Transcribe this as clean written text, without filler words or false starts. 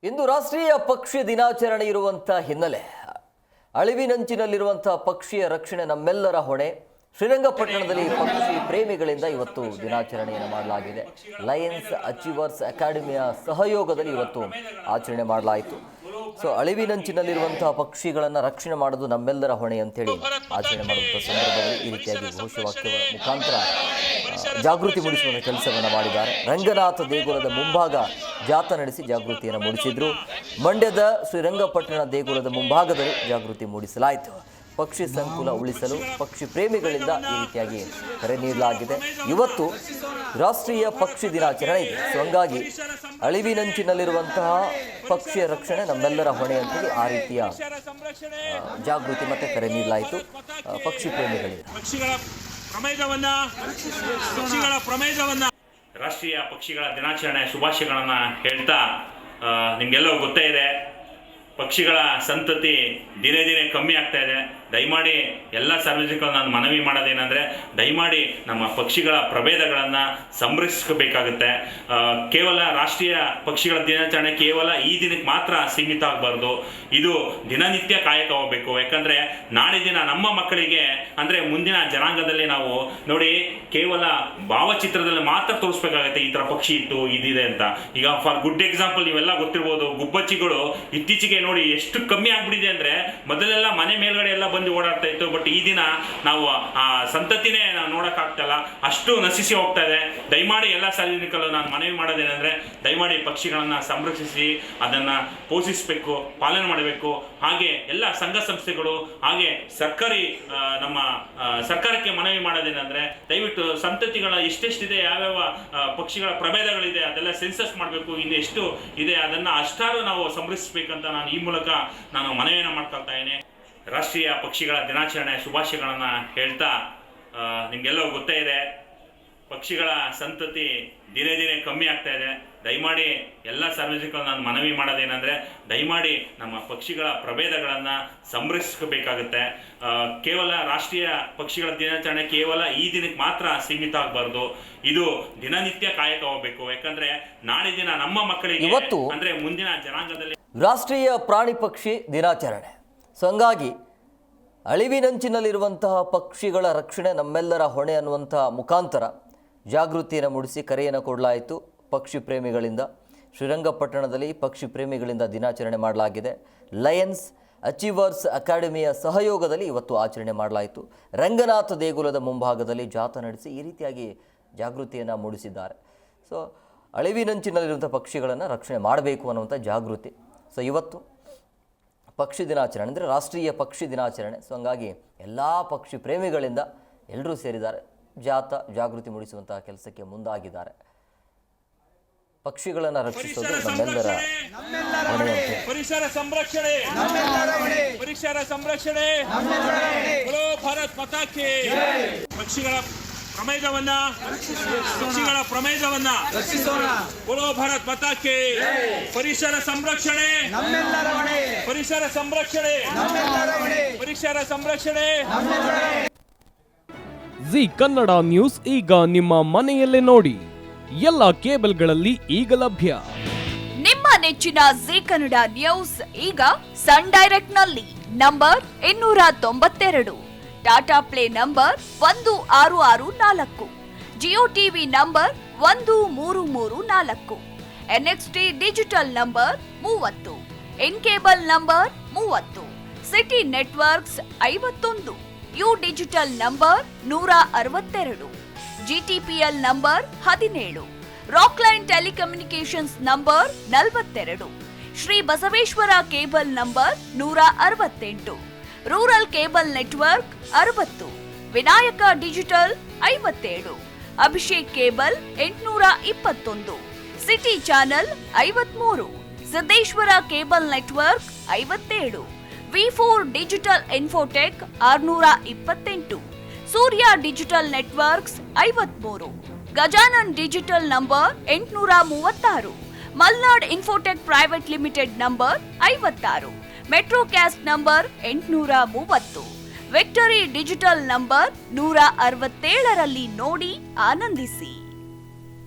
ಇಂದು ರಾಷ್ಟ್ರೀಯ ಪಕ್ಷಿ ದಿನಾಚರಣೆ ಇರುವಂಥ ಹಿನ್ನೆಲೆ ಅಳಿವಿನಂಚಿನಲ್ಲಿರುವಂತಹ ಪಕ್ಷಿಯ ರಕ್ಷಣೆ ನಮ್ಮೆಲ್ಲರ ಹೊಣೆ. ಶ್ರೀರಂಗಪಟ್ಟಣದಲ್ಲಿ ಪಕ್ಷಿ ಪ್ರೇಮಿಗಳಿಂದ ಇವತ್ತು ದಿನಾಚರಣೆಯನ್ನು ಮಾಡಲಾಗಿದೆ. ಲಯನ್ಸ್ ಅಚೀವರ್ಸ್ ಅಕಾಡೆಮಿಯ ಸಹಯೋಗದಲ್ಲಿ ಇವತ್ತು ಆಚರಣೆ ಮಾಡಲಾಯಿತು. ಸೊ ಅಳಿವಿನಂಚಿನಲ್ಲಿರುವಂತಹ ಪಕ್ಷಿಗಳನ್ನು ರಕ್ಷಣೆ ಮಾಡೋದು ನಮ್ಮೆಲ್ಲರ ಹೊಣೆ ಅಂತೇಳಿ ಆಚರಣೆ ಮಾಡುವಂಥ ಸಂದರ್ಭದಲ್ಲಿ ಈ ರೀತಿಯಾಗಿ ಘೋಷವಾಕ್ಯದ ಮುಖಾಂತರ ಜಾಗೃತಿ ಮೂಡಿಸುವಂಥ ಕೆಲಸವನ್ನು ಮಾಡಿದ್ದಾರೆ. ರಂಗನಾಥ ದೇಗುಲದ ಮುಂಭಾಗ ಜಾಥಾ ನಡೆಸಿ ಜಾಗೃತಿಯನ್ನು ಮೂಡಿಸಿದ್ರು. ಮಂಡ್ಯದ ಶ್ರೀರಂಗಪಟ್ಟಣ ದೇಗುಲದ ಮುಂಭಾಗದಲ್ಲಿ ಜಾಗೃತಿ ಮೂಡಿಸಲಾಯಿತು. ಪಕ್ಷಿ ಸಂಕುಲ ಉಳಿಸಲು ಪಕ್ಷಿ ಪ್ರೇಮಿಗಳಿಂದ ಈ ರೀತಿಯಾಗಿ ಕರೆ ನೀಡಲಾಗಿದೆ. ಇವತ್ತು ರಾಷ್ಟ್ರೀಯ ಪಕ್ಷಿ ದಿನಾಚರಣೆ ಇದೆ. ಸೊ ಹಂಗಾಗಿ ಅಳಿವಿನಂಚಿನಲ್ಲಿರುವಂತಹ ಪಕ್ಷಿಯ ರಕ್ಷಣೆ ನಮ್ಮೆಲ್ಲರ ಹೊಣೆ ಅಂತೇಳಿ ಆ ರೀತಿಯ ಜಾಗೃತಿ ಮತ್ತೆ ಕರೆ ನೀಡಲಾಯಿತು ಪಕ್ಷಿ ಪ್ರೇಮಿಗಳಿಗೆ. ರಾಷ್ಟ್ರೀಯ ಪಕ್ಷಿಗಳ ದಿನಾಚರಣೆ ಶುಭಾಶಯಗಳನ್ನು ಹೇಳ್ತಾ, ನಿಮಗೆಲ್ಲವೂ ಗೊತ್ತೇ ಇದೆ, ಪಕ್ಷಿಗಳ ಸಂತತಿ ದಿನೇ ದಿನೇ ಕಮ್ಮಿ ಆಗ್ತಾ ಇದೆ. ದಯಮಾಡಿ ಎಲ್ಲ ಸಾರ್ವಜನಿಕರು ನಾನು ಮನವಿ ಮಾಡೋದೇನೆಂದರೆ, ದಯಮಾಡಿ ನಮ್ಮ ಪಕ್ಷಿಗಳ ಪ್ರಭೇದಗಳನ್ನು ಸಂರಕ್ಷಿಸಬೇಕಾಗುತ್ತೆ. ಕೇವಲ ರಾಷ್ಟ್ರೀಯ ಪಕ್ಷಿಗಳ ದಿನಾಚರಣೆ ಕೇವಲ ಈ ದಿನಕ್ಕೆ ಮಾತ್ರ ಸೀಮಿತ ಆಗಬಾರ್ದು. ಇದು ದಿನನಿತ್ಯ ಕಾಯಕವಾಗಬೇಕು. ಯಾಕಂದರೆ ನಾಳೆ ದಿನ ನಮ್ಮ ಮಕ್ಕಳಿಗೆ ಅಂದರೆ ಮುಂದಿನ ಜನಾಂಗದಲ್ಲಿ ನಾವು ನೋಡಿ ಕೇವಲ ಭಾವಚಿತ್ರದಲ್ಲಿ ಮಾತ್ರ ತೋರಿಸ್ಬೇಕಾಗತ್ತೆ ಈ ಥರ ಪಕ್ಷಿ ಇತ್ತು ಇದಿದೆ ಅಂತ. ಈಗ ಫಾರ್ ಗುಡ್ ಎಕ್ಸಾಂಪಲ್ ನೀವೆಲ್ಲ ಗೊತ್ತಿರ್ಬೋದು, ಗುಬ್ಬಚ್ಚಿಗಳು ಇತ್ತೀಚೆಗೆ ನೋಡಿ ಎಷ್ಟು ಕಮ್ಮಿ ಆಗ್ಬಿಟ್ಟಿದೆ ಅಂದರೆ, ಮೊದಲೆಲ್ಲ ಮನೆ ಮೇಲ್ಗಡೆ ಎಲ್ಲ ಬಂದು ಓಡಾಡ್ತಾ ಇತ್ತು. ಬಟ್ ಈ ದಿನ ನಾವು ಆ ಸಂತತಿನೇ ನಾವು ನೋಡೋಕ್ಕಾಗ್ತಲ್ಲ, ಅಷ್ಟು ನಶಿಸಿ ಹೋಗ್ತಾ ಇದೆ. ದಯಮಾಡಿ ಎಲ್ಲ ಸಾರ್ವಜನಿಕರು ನಾನು ಮನವಿ ಮಾಡೋದೇನೆಂದರೆ, ದಯಮಾಡಿ ಪಕ್ಷಿಗಳನ್ನು ಸಂರಕ್ಷಿಸಿ ಅದನ್ನು ಪೋಷಿಸಬೇಕು, ಪಾಲನೆ ಮಾಡಬೇಕು. ಹಾಗೆ ಎಲ್ಲ ಸಂಘ ಸಂಸ್ಥೆಗಳು ಹಾಗೆ ನಮ್ಮ ಸರ್ಕಾರಕ್ಕೆ ಮನವಿ ಮಾಡೋದೇನೆಂದರೆ, ದಯವಿಟ್ಟು ಸಂತತಿಗಳ ಎಷ್ಟೆಷ್ಟಿದೆ, ಯಾವ್ಯಾವ ಪಕ್ಷಿಗಳ ಪ್ರಭೇದಗಳಿದೆ ಅದೆಲ್ಲ ಸೆನ್ಸಸ್ ಮಾಡಬೇಕು. ಇನ್ನು ಎಷ್ಟು ಇದೆ ಅದನ್ನು ಅಷ್ಟಾರು ನಾವು ಸಂರಕ್ಷಿಸಬೇಕಂತ ನಾನು ಈ ಮೂಲಕ ನಾನು ಮನವಿಯನ್ನು ಮಾಡ್ಕೊಳ್ತಾ ಇದ್ದೇನೆ. ರಾಷ್ಟ್ರೀಯ ಪಕ್ಷಿಗಳ ದಿನಾಚರಣೆ ಶುಭಾಶಯಗಳನ್ನು ಹೇಳ್ತಾ, ನಿಮಗೆಲ್ಲವೂ ಗೊತ್ತೇ ಇದೆ, ಪಕ್ಷಿಗಳ ಸಂತತಿ ದಿನೇ ದಿನೇ ಕಮ್ಮಿ ಆಗ್ತಾ ಇದೆ. ದಯಮಾಡಿ ಎಲ್ಲ ಸಾರ್ವಜನಿಕರು ನಾನು ಮನವಿ ಮಾಡೋದೇನೆಂದರೆ, ದಯಮಾಡಿ ನಮ್ಮ ಪಕ್ಷಿಗಳ ಪ್ರಭೇದಗಳನ್ನು ಸಂರಕ್ಷಿಸಬೇಕಾಗುತ್ತೆ. ಕೇವಲ ರಾಷ್ಟ್ರೀಯ ಪಕ್ಷಿಗಳ ದಿನಾಚರಣೆ ಕೇವಲ ಈ ದಿನಕ್ಕೆ ಮಾತ್ರ ಸೀಮಿತ ಆಗಬಾರ್ದು. ಇದು ದಿನನಿತ್ಯ ಕಾಯಕವಾಗಬೇಕು. ಯಾಕಂದರೆ ನಾಳೆ ದಿನ ನಮ್ಮ ಮಕ್ಕಳಿಗೆ ಇವತ್ತು ಅಂದರೆ ಮುಂದಿನ ಜನಾಂಗದಲ್ಲಿ ರಾಷ್ಟ್ರೀಯ ಪ್ರಾಣಿ ಪಕ್ಷಿ ದಿನಾಚರಣೆ. ಸೊ ಹಂಗಾಗಿ ಅಳಿವಿನಂಚಿನಲ್ಲಿರುವಂತಹ ಪಕ್ಷಿಗಳ ರಕ್ಷಣೆ ನಮ್ಮೆಲ್ಲರ ಹೊಣೆ ಅನ್ನುವಂತಹ ಮುಖಾಂತರ ಜಾಗೃತಿಯನ್ನು ಮೂಡಿಸಿ ಕರೆಯನ್ನು ಕೊಡಲಾಯಿತು ಪಕ್ಷಿ ಪ್ರೇಮಿಗಳಿಂದ. ಶ್ರೀರಂಗಪಟ್ಟಣದಲ್ಲಿ ಪಕ್ಷಿ ಪ್ರೇಮಿಗಳಿಂದ ದಿನಾಚರಣೆ ಮಾಡಲಾಗಿದೆ. ಲಯನ್ಸ್ ಅಚೀವರ್ಸ್ ಅಕಾಡೆಮಿಯ ಸಹಯೋಗದಲ್ಲಿ ಇವತ್ತು ಆಚರಣೆ ಮಾಡಲಾಯಿತು. ರಂಗನಾಥ ದೇಗುಲದ ಮುಂಭಾಗದಲ್ಲಿ ಜಾಥಾ ನಡೆಸಿ ಈ ರೀತಿಯಾಗಿ ಜಾಗೃತಿಯನ್ನು ಮೂಡಿಸಿದ್ದಾರೆ. ಸೊ ಅಳಿವಿನಂಚಿನಲ್ಲಿರುವಂಥ ಪಕ್ಷಿಗಳನ್ನು ರಕ್ಷಣೆ ಮಾಡಬೇಕು ಅನ್ನುವಂಥ ಜಾಗೃತಿ. ಸೊ ಇವತ್ತು ಪಕ್ಷಿ ದಿನಾಚರಣೆ ಅಂದರೆ ರಾಷ್ಟ್ರೀಯ ಪಕ್ಷಿ ದಿನಾಚರಣೆ. ಸೊ ಹಂಗಾಗಿ ಎಲ್ಲ ಪಕ್ಷಿ ಪ್ರೇಮಿಗಳಿಂದ ಎಲ್ಲರೂ ಸೇರಿದ್ದಾರೆ. ಜಾಥಾ ಜಾಗೃತಿ ಮೂಡಿಸುವಂತಹ ಕೆಲಸಕ್ಕೆ ಮುಂದಾಗಿದ್ದಾರೆ. ಪಕ್ಷಿಗಳನ್ನು ರಕ್ಷಿಸೋದು ನಮ್ಮೆಲ್ಲರ ಹೊಣೆ. ಪರಿಸರ ಸಂರಕ್ಷಣೆ, ಪರಿಸರ ಸಂರಕ್ಷಣೆ, ಭಾರತ್ ಮಾತಾ ಕಿ. ಪಕ್ಷಿಗಳ ಪ್ರಮೇದವನ್ನ ಬೋಲೋ ಭಾರತ್ ಮಾತಾ ಕಿ. ಪರಿಸರ ಸಂರಕ್ಷಣೆ, ಪರಿಸರ ಸಂರಕ್ಷಣೆ, ಪರಿಸರ ಸಂರಕ್ಷಣೆ. ಜಿ ಕನ್ನಡ ನ್ಯೂಸ್ ಈಗ ನಿಮ್ಮ ಮನೆಯಲ್ಲೇ ನೋಡಿ. ಎಲ್ಲ ಕೇಬಲ್ಗಳಲ್ಲಿ ಈಗ ಲಭ್ಯ. ನಿಮ್ಮ ನೆಚ್ಚಿನ ಜಿ ಕನ್ನಡ ನ್ಯೂಸ್ ಈಗ ಸನ್ ಡೈರೆಕ್ಟ್ ನಲ್ಲಿ number 292, Tata play number 1664, Jio TV number 1334, NXT digital number 30, in cable number 30, city networks 51, U digital number 162, GTPL number 17, Rockline telecommunications number 42, Shri Basaveshwara cable number 168, rural cable network 60, Vinayaka digital 57, Abhishek cable 821, city channel 53, Siddeshwara cable network 57, ವಿ4 digital infotech 628, Surya digital networks 53, Gajanan digital number 836, Malnad infotech private limited number 56, Metrocast number 830, victory digital number 167ರಲ್ಲಿ ನೋಡಿ ಆನಂದಿಸಿ.